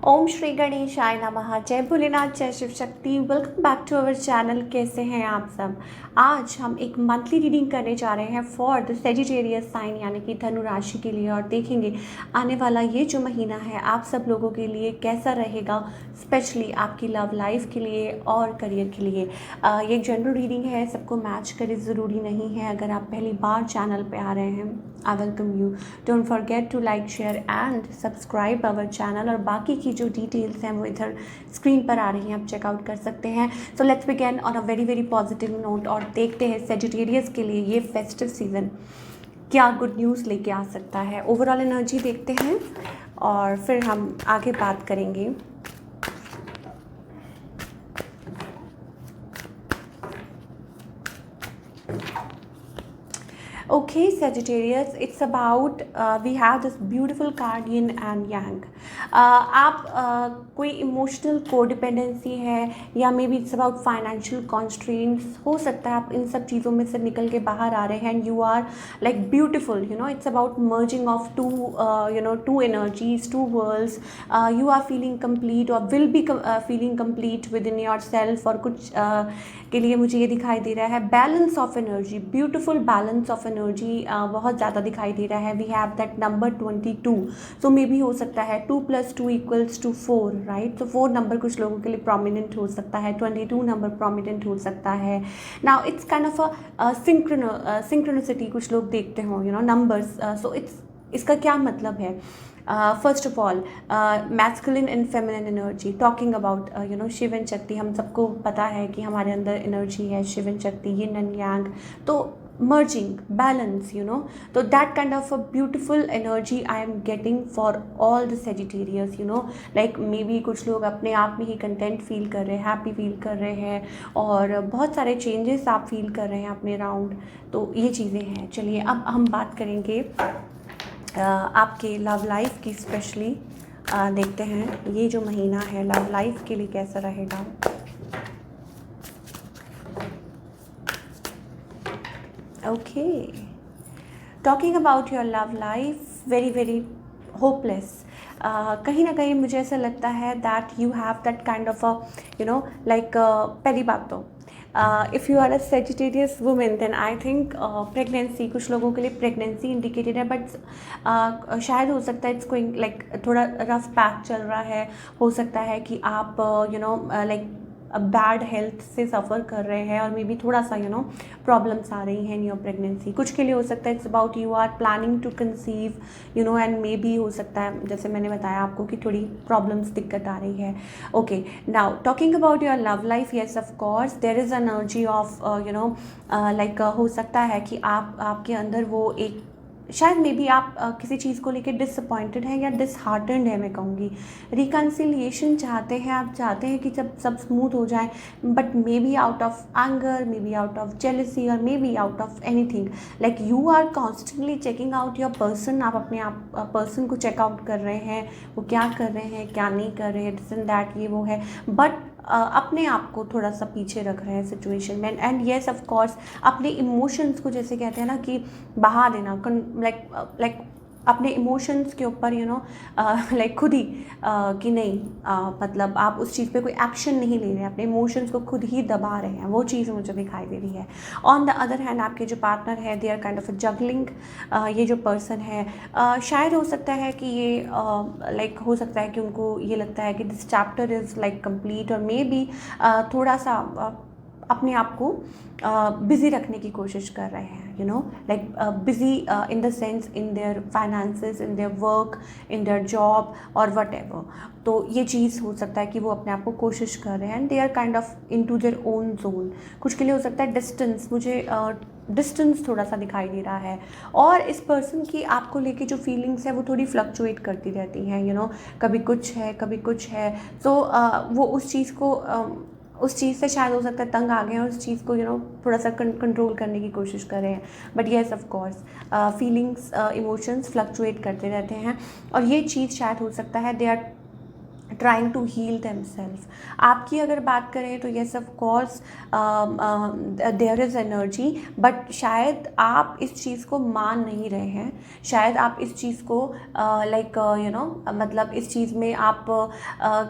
ओम श्री गणेशाय नमः। जय भोलेनाथ, जय Shiv Shakti. Welcome back to our channel. कैसे हैं आप सब। आज हम एक मंथली रीडिंग करने जा रहे हैं फॉर द सेजिटेरियस साइन यानी कि धनु राशि के लिए, और देखेंगे आने वाला ये जो महीना है आप सब लोगों के लिए कैसा रहेगा, स्पेशली आपकी लव लाइफ के लिए और करियर के लिए। ये एक जनरल रीडिंग है, सबको मैच करे ज़रूरी नहीं है। अगर आप पहली बार चैनल पे आ रहे हैं, I welcome you. Don't forget to like, share and subscribe our channel. और बाकी की जो डिटेल्स हैं वो इधर स्क्रीन पर आ रही हैं, आप चेकआउट कर सकते हैं। So let's begin on a very very positive note और देखते हैं सेजिटेरियस के लिए ये फेस्टिव सीज़न क्या गुड न्यूज़ लेके आ सकता है। ओवरऑल एनर्जी देखते हैं और फिर हम आगे बात करेंगे। Okay, Sagittarius, it's about we have this beautiful card yin and yang. आप कोई इमोशनल कोडिपेंडेंसी है या may be it's about financial constraints, हो सकता है आप इन सब चीज़ों में से निकल के बाहर आ रहे हैं and you are like beautiful, you know it's about merging of two energies, two worlds. You are feeling complete और will be feeling complete within yourself. और कुछ के लिए मुझे ये दिखाई दे रहा है balance of energy, beautiful balance of energy बहुत ज़्यादा दिखाई दे रहा है। वी हैव दैट नंबर 22, सो मे भी हो सकता है 2 + 2 = 4, राइट। तो 4 नंबर कुछ लोगों के लिए प्रोमिनेंट हो सकता है, 22 नंबर प्रोमिनेंट हो सकता है। Now it's kind of a synchronicity कुछ लोग देखते हो, यू नो नंबर्स। सो इसका क्या मतलब है। First of all masculine and feminine energy, talking about you know Shiv and Shakti. हम सबको पता है कि हमारे अंदर एनर्जी है शिव एंड शक्ति, यिन एंड यांग। तो merging, balance, you know, so that kind of a beautiful energy I am getting for all the Sagittarius, you know, like maybe कुछ लोग अपने आप में ही कंटेंट फील कर रहे हैं, हैप्पी फील कर रहे हैं और बहुत सारे चेंजेस आप फील कर रहे हैं अपने राउंड। तो ये चीज़ें हैं। चलिए अब हम बात करेंगे आपके लव लाइफ की, स्पेशली देखते हैं ये जो महीना है लव लाइफ के लिए कैसा रहेगा। Okay, talking about your love life, very very hopeless. कहीं ना कहीं मुझे ऐसा लगता है that you have that kind of a, you know, like पहली बात तो if you are a Sagittarius woman then I think pregnancy, कुछ लोगों के लिए pregnancy indicated है, but शायद हो सकता है it's going like थोड़ा rough patch चल रहा है। हो सकता है कि आप you know like bad health से सफ़र कर रहे हैं और मे बी थोड़ा सा यू नो प्रॉब्लम्स आ रही हैं इन योर प्रेगनेंसी। कुछ के लिए हो सकता है it's about you are planning to conceive, you know, and maybe हो सकता है जैसे मैंने बताया आपको कि थोड़ी प्रॉब्लम्स दिक्कत आ रही है। Okay, now talking about your love life, yes of course there is energy of you know like हो सकता है कि आपके अंदर वो एक शायद मे बी आप किसी चीज़ को लेकर डिसअपॉइंटेड हैं या डिसहार्टेंड है, मैं कहूँगी। रिकन्सिलिएशन चाहते हैं, आप चाहते हैं कि जब सब स्मूथ हो जाए, but maybe out of anger, maybe out of jealousy और maybe out of anything. Like you are constantly checking out your person. आप अपने आप पर्सन को चेकआउट कर रहे हैं, वो क्या कर रहे हैं क्या नहीं कर रहे हैं, दिस एंड दैट, ये वो है। बट अपने आप को थोड़ा सा पीछे रख रहे हैं सिचुएशन में। एंड येस ऑफ कोर्स अपने इमोशंस को, जैसे कहते हैं ना कि बहा देना, लाइक अपने इमोशंस के ऊपर यू नो लाइक खुद ही कि नहीं मतलब आप उस चीज़ पे कोई एक्शन नहीं ले रहे हैं, अपने इमोशंस को खुद ही दबा रहे हैं, वो चीज़ मुझे दिखाई दे रही है। ऑन द अदर हैंड आपके जो पार्टनर है they are kind of juggling. ये जो पर्सन है शायद हो सकता है कि ये लाइक हो सकता है कि उनको ये लगता है कि this chapter is like complete, और मे बी थोड़ा सा अपने आप को बिज़ी रखने की कोशिश कर रहे हैं, you know like busy in the sense in their finances, in their work, in their job और वट एवर। तो ये चीज़ हो सकता है कि वो अपने आप को कोशिश कर रहे हैं and they are kind of into their own zone. कुछ के लिए हो सकता है डिस्टेंस, मुझे डिस्टेंस थोड़ा सा दिखाई दे रहा है। और इस पर्सन की आपको लेके जो फीलिंग्स है वो थोड़ी फ्लक्चुएट करती रहती हैं, यू नो, कभी कुछ है कभी कुछ है। तो वो उस चीज़ को उस चीज़ से शायद हो सकता है तंग आ गए हैं और उस चीज़ को यू नो थोड़ा सा कंट्रोल करने की कोशिश कर रहे हैं। But yes of course feelings emotions fluctuate करते रहते हैं और ये चीज़ शायद हो सकता है they are trying to heal themselves. आपकी अगर बात करें तो yes of course there is energy, but शायद आप इस चीज़ को मान नहीं रहे हैं, शायद आप इस चीज़ को लाइक मतलब इस चीज़ में आप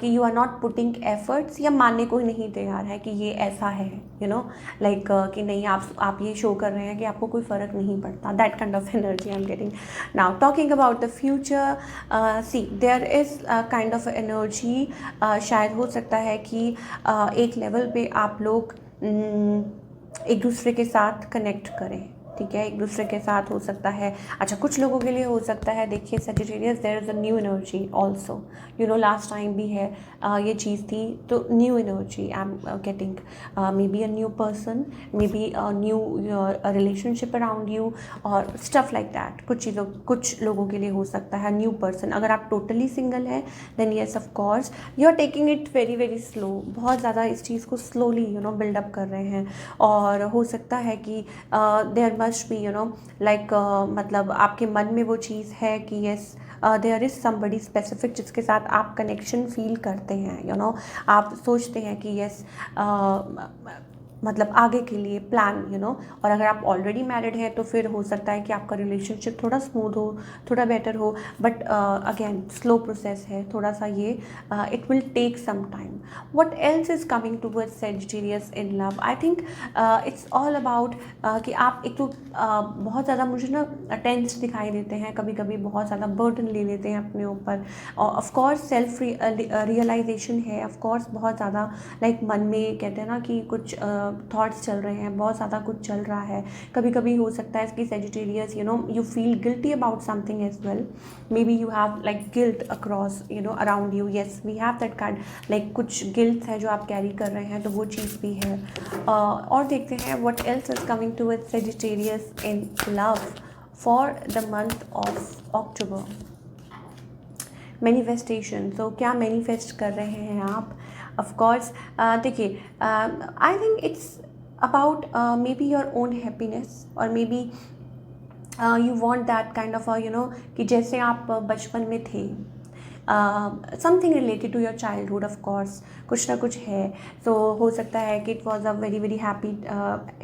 कि you are not putting efforts, या मानने को ही नहीं तैयार है कि ये ऐसा है, लाइक कि नहीं, आप ये शो कर रहे हैं कि आपको कोई फ़र्क नहीं पड़ता। That kind of energy I am getting now. Talking about the future, see there is kind of energy, शायद हो सकता है कि एक लेवल पे आप लोग एक दूसरे के साथ कनेक्ट करें, ठीक है, एक दूसरे के साथ हो सकता है। अच्छा, कुछ लोगों के लिए हो सकता है, देखिए Sagittarius, there is a new energy also, last time भी है ये चीज़ थी, तो new energy I am getting, maybe a new person, maybe a new relationship around you और स्टफ लाइक दैट। कुछ लोगों के लिए हो सकता है न्यू पर्सन। अगर आप टोटली सिंगल हैं then yes of course you are taking it very very slow, बहुत ज़्यादा इस चीज़ को स्लोली बिल्डअप कर रहे हैं, और हो सकता है कि देयर मस्ट बी लाइक मतलब आपके मन में वो चीज़ है कि yes there is somebody specific जिसके साथ आप कनेक्शन फील करते हैं, आप सोचते हैं कि येस मतलब आगे के लिए प्लान, और अगर आप ऑलरेडी मैरिड हैं तो फिर हो सकता है कि आपका रिलेशनशिप थोड़ा स्मूथ हो, थोड़ा बेटर हो, बट अगेन स्लो प्रोसेस है थोड़ा सा ये, it will take some time. What else is coming towards Sagittarius in love, I think it's all about कि आप एक तो बहुत ज़्यादा मुझे ना टेंस दिखाई देते हैं, कभी कभी बहुत ज़्यादा बर्डन ले लेते हैं अपने ऊपर, और ऑफकोर्स सेल्फ रियलाइजेशन है, ऑफकोर्स बहुत ज़्यादा लाइक मन में कहते हैं ना कि कुछ थॉट्स चल रहे हैं, बहुत ज़्यादा कुछ चल रहा है। कभी कभी हो सकता है कि Sagittarius you feel guilty about something as well, maybe you have like guilt across around you, yes we have that kind, like कुछ गिल्ट है जो आप कैरी कर रहे हैं, तो वो चीज़ भी है। और देखते हैं what else is coming to with Sagittarius in love for the month of October. Manifestation, तो क्या मैनिफेस्ट कर रहे हैं आप? ऑफकोर्स देखिए, I think it's about maybe your own happiness, और maybe you want that kind of कि जैसे आप बचपन में थे, something related to your childhood, of course कुछ ना कुछ है। तो हो सकता है कि it was a very very happy,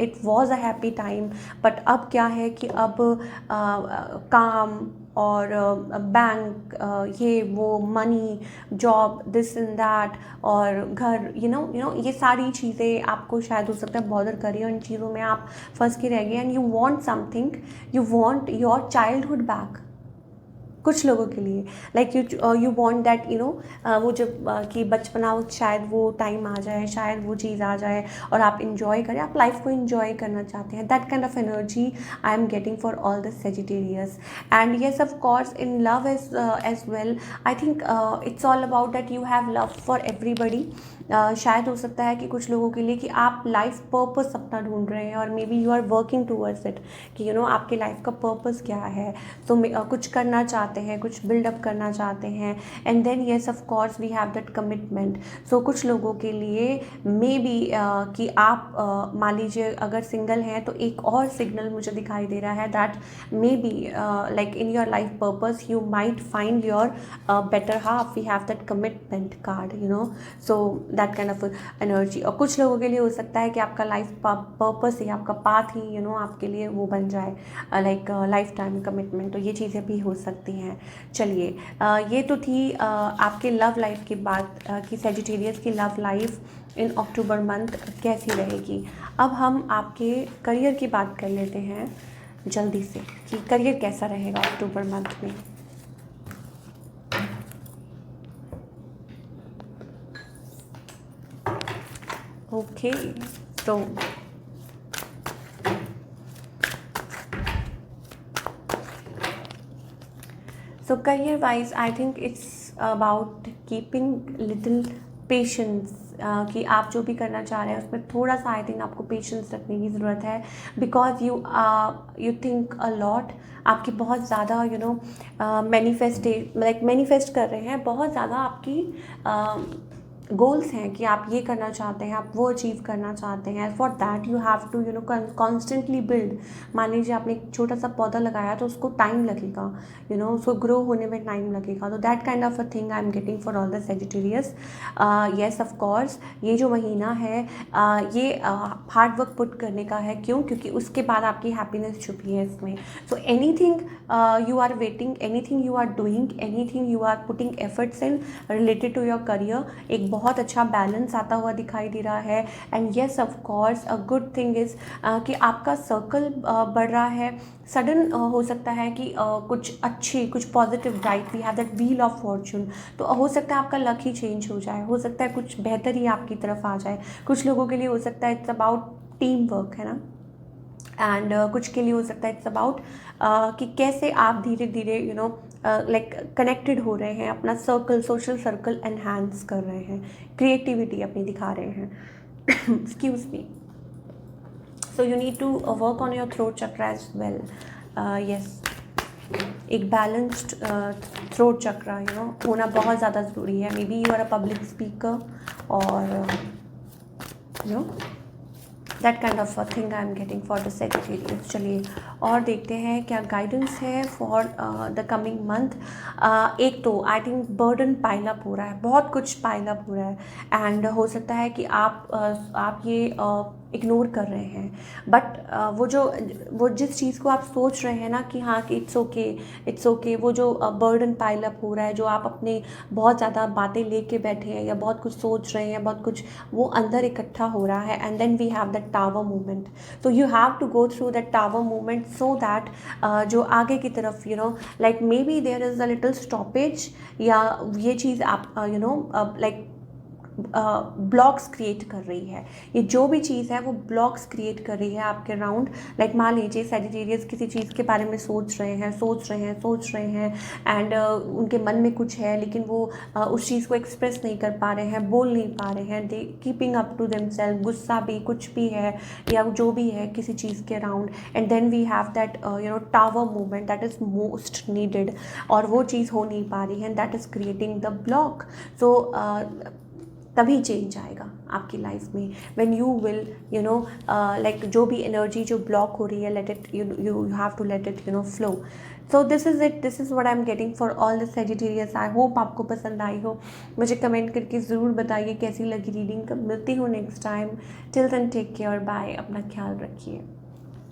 it was a happy time, but अब क्या है कि अब काम और बैंक, ये वो, money, job, this and that, और घर, ये सारी चीज़ें आपको शायद हो सकता है बॉदर करिए, और इन चीज़ों में आप फंस के रह गए, and you want something, you want your childhood back. कुछ लोगों के लिए लाइक यू वांट दैट वो जब कि बचपना, शायद वो टाइम आ जाए, शायद वो चीज़ आ जाए और आप इंजॉय करें, आप लाइफ को इंजॉय करना चाहते हैं। That kind of energy I am getting for all the Sagittarius, and yes of course in love as well, I think it's all about that you have love for everybody. शायद हो सकता है कि कुछ लोगों के लिए कि आप लाइफ पर्पस अपना ढूंढ रहे हैं, और maybe you are working towards it कि आपके लाइफ का पर्पस क्या है, तो कुछ करना चाहते हैं, कुछ बिल्डअप करना चाहते हैं, and then yes of course we have that commitment. So कुछ लोगों के लिए मे बी कि आप मान लीजिए अगर सिंगल हैं तो एक और सिग्नल मुझे दिखाई दे रहा है that maybe like in your life purpose you might find your better half, we have that commitment card, so that kind of energy. और कुछ लोगों के लिए हो सकता है कि आपका लाइफ पर्पस ही, आपका पाथ ही आपके लिए वो बन जाए, लाइक लाइफ टाइम कमिटमेंट, तो ये चीज़ें भी हो सकती हैं। चलिए, ये तो थी आपके लव लाइफ की बात, कि सेजिटेरियस की love life in October month कैसी रहेगी। अब हम आपके करियर की बात कर लेते हैं जल्दी से, कि करियर कैसा रहेगा अक्टूबर मंथ में। ओके, तो career wise I think it's about keeping little patience, कि आप जो भी करना चाह रहे हैं उसमें थोड़ा सा आई थिंक आपको पेशेंस रखने की ज़रूरत है, because you think a lot, आपकी बहुत ज़्यादा मैनिफेस्ट कर रहे हैं, बहुत ज़्यादा आपकी गोल्स हैं कि आप ये करना चाहते हैं, आप वो अचीव करना चाहते हैं, for that you have to constantly build. मान लीजिए आपने एक छोटा सा पौधा लगाया तो उसको टाइम लगेगा, उसको ग्रो होने में टाइम लगेगा। तो that kind of a thing I am getting for all the Sagittarius. Yes of course ये जो महीना है ये हार्ड वर्क पुट करने का है। क्यों? क्योंकि उसके बाद आपकी हैप्पीनेस छुपी है इसमें। So anything you are waiting, anything you are doing, anything you are putting efforts in related to your career, एक बहुत अच्छा बैलेंस आता हुआ दिखाई दे रहा है। And yes of course a good thing is कि आपका सर्कल बढ़ रहा है। सडन हो सकता है कि कुछ अच्छी, कुछ positive, right, we have that wheel of fortune. तो हो सकता है आपका लक ही चेंज हो जाए, हो सकता है कुछ बेहतर ही आपकी तरफ आ जाए। कुछ लोगों के लिए हो सकता है इट्स अबाउट टीम वर्क, है ना। एंड कुछ के लिए हो सकता है इट्स अबाउट कि कैसे आप धीरे धीरे लाइक कनेक्टेड हो रहे हैं, अपना सर्कल, सोशल सर्कल एनहांस कर रहे हैं, क्रिएटिविटी अपनी दिखा रहे हैं। Excuse me. So you need to work on your throat chakra as well. Yes, एक बैलेंस्ड थ्रोट चक्रा होना बहुत ज़्यादा ज़रूरी है। Maybe you are a public speaker और that kind of thing I am getting for the Sagittarius. चलिए और देखते हैं क्या गाइडेंस है फॉर द कमिंग मंथ। एक तो I think burden pile up हो रहा है, बहुत कुछ पाइल अप हो रहा है। एंड हो सकता है कि आप ये इग्नोर कर रहे हैं, बट वो जिस चीज़ को आप सोच रहे हैं ना कि हाँ कि इट्स ओके, इट्स ओके, वो जो बर्डन पाइल अप हो रहा है, जो आप अपने बहुत ज़्यादा बातें लेके बैठे हैं या बहुत कुछ सोच रहे हैं, बहुत कुछ वो अंदर इकट्ठा हो रहा है। And then we have that tower movement. तो you have to go through that tower movement so that जो आगे की तरफ like maybe there is a little stoppage, या ये चीज़ आप लाइक ब्लॉक्स क्रिएट कर रही है। ये जो भी चीज़ है वो ब्लॉक्स क्रिएट कर रही है आपके राउंड। लाइक मान लीजिए सेजिटेरियस किसी चीज़ के बारे में सोच रहे हैं एंड उनके मन में कुछ है, लेकिन वो उस चीज़ को एक्सप्रेस नहीं कर पा रहे हैं, बोल नहीं पा रहे हैं, दे कीपिंग अप टू देमसेल्फ, गुस्सा भी, कुछ भी है या जो भी है किसी चीज़ के around. And then we have that tower movement that is most needed, और वो चीज़ हो नहीं पा रही है, that is creating the block. So तभी चेंज आएगा आपकी लाइफ में व्हेन यू विल लाइक जो भी एनर्जी जो ब्लॉक हो रही है, let it you have to let it flow. So this is it, this is what I am getting for all the Sagittarius. I hope आपको पसंद आई हो। मुझे कमेंट करके ज़रूर बताइए कैसी लगी रीडिंग। कब मिलती हूँ next time. Till then take care, bye, अपना ख्याल रखिए।